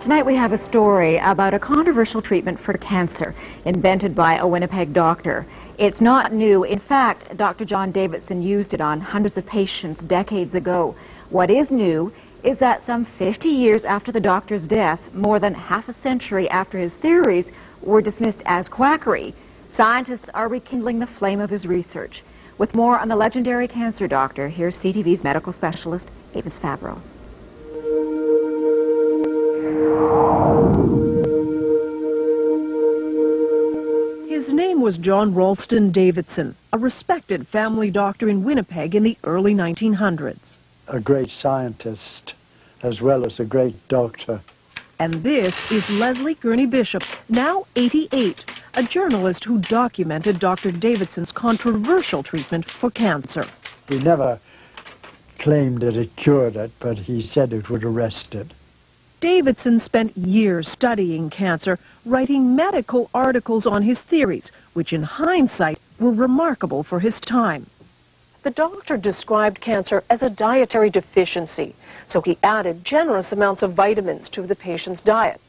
Tonight we have a story about a controversial treatment for cancer invented by a Winnipeg doctor. It's not new. In fact, Dr. John Davidson used it on hundreds of patients decades ago. What is new is that some 50 years after the doctor's death, more than half a century after his theories were dismissed as quackery, scientists are rekindling the flame of his research. With more on the legendary cancer doctor, here's CTV's medical specialist, Avis Fabro. His name was John Ralston Davidson, a respected family doctor in Winnipeg in the early 1900s. A great scientist as well as a great doctor. And this is Leslie Gurney Bishop, now 88, a journalist who documented Dr. Davidson's controversial treatment for cancer. He never claimed that it cured it, but he said it would arrest it. Davidson spent years studying cancer, writing medical articles on his theories, which in hindsight were remarkable for his time. The doctor described cancer as a dietary deficiency, so he added generous amounts of vitamins to the patient's diet.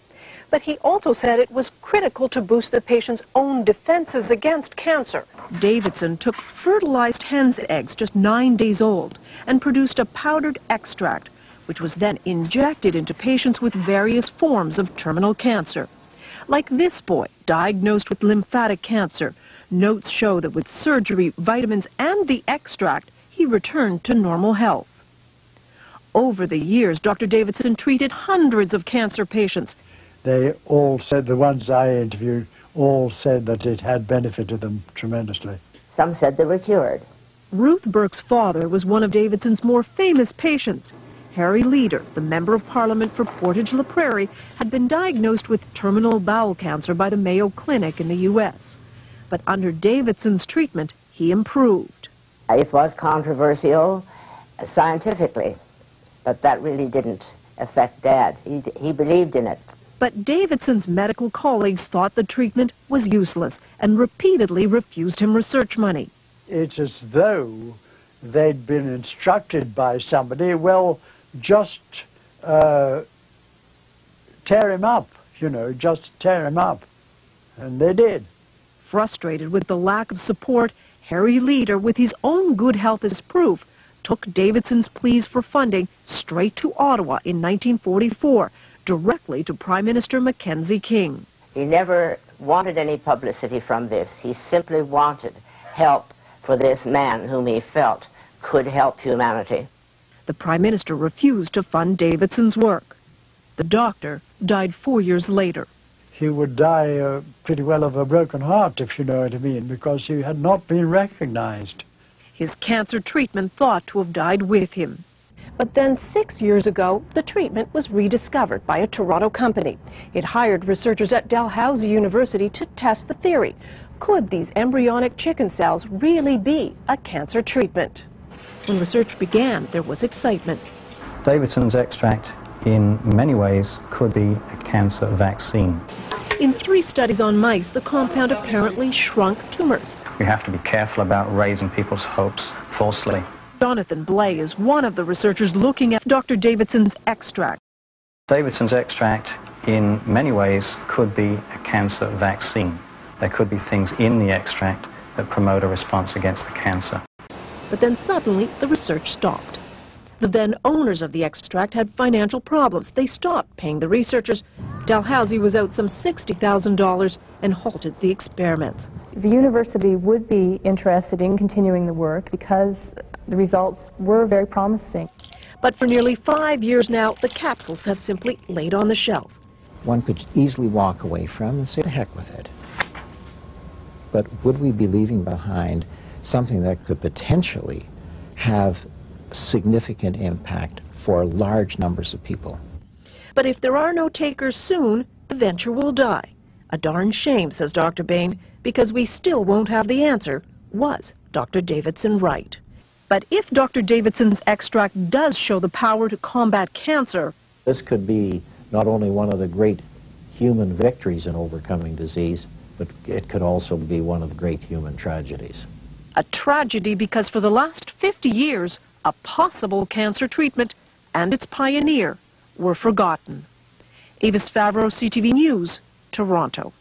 But he also said it was critical to boost the patient's own defenses against cancer. Davidson took fertilized hen's eggs just 9 days old and produced a powdered extract, which was then injected into patients with various forms of terminal cancer. Like this boy, diagnosed with lymphatic cancer, notes show that with surgery, vitamins, and the extract, he returned to normal health. Over the years, Dr. Davidson treated hundreds of cancer patients. They all said, the ones I interviewed, all said that it had benefited them tremendously. Some said they were cured. Ruth Burke's father was one of Davidson's more famous patients. Harry Leader, the Member of Parliament for Portage-la Prairie, had been diagnosed with terminal bowel cancer by the Mayo Clinic in the U.S. But under Davidson's treatment, he improved. It was controversial scientifically, but that really didn't affect Dad. He believed in it. But Davidson's medical colleagues thought the treatment was useless and repeatedly refused him research money. It's as though they'd been instructed by somebody, well, just tear him up, just tear him up. And they did. Frustrated with the lack of support, Harry Leader, with his own good health as proof, took Davidson's pleas for funding straight to Ottawa in 1944, directly to Prime Minister Mackenzie King. He never wanted any publicity from this. He simply wanted help for this man whom he felt could help humanity. The Prime Minister refused to fund Davidson's work. The doctor died 4 years later. He would die pretty well of a broken heart, if you know what I mean, because he had not been recognized. His cancer treatment thought to have died with him. But then 6 years ago, the treatment was rediscovered by a Toronto company. It hired researchers at Dalhousie University to test the theory. Could these embryonic chicken cells really be a cancer treatment? When research began, there was excitement. Davidson's extract, in many ways, could be a cancer vaccine. In 3 studies on mice, the compound apparently shrunk tumors. We have to be careful about raising people's hopes falsely. Jonathan Blay is one of the researchers looking at Dr. Davidson's extract. Davidson's extract, in many ways, could be a cancer vaccine. There could be things in the extract that promote a response against the cancer. But then suddenly, the research stopped. The then owners of the extract had financial problems. They stopped paying the researchers. Dalhousie was out some $60,000 and halted the experiments. The university would be interested in continuing the work because the results were very promising. But for nearly 5 years now, the capsules have simply laid on the shelf. One could easily walk away from and say, to heck with it. But would we be leaving behind something that could potentially have significant impact for large numbers of people? But if there are no takers soon, the venture will die. A darn shame, says Dr. Bain, because we still won't have the answer. Was Dr. Davidson right? But if Dr. Davidson's extract does show the power to combat cancer, this could be not only one of the great human victories in overcoming disease, but it could also be one of the great human tragedies. A tragedy because for the last 50 years, a possible cancer treatment and its pioneer were forgotten. Avis Favreau, CTV News, Toronto.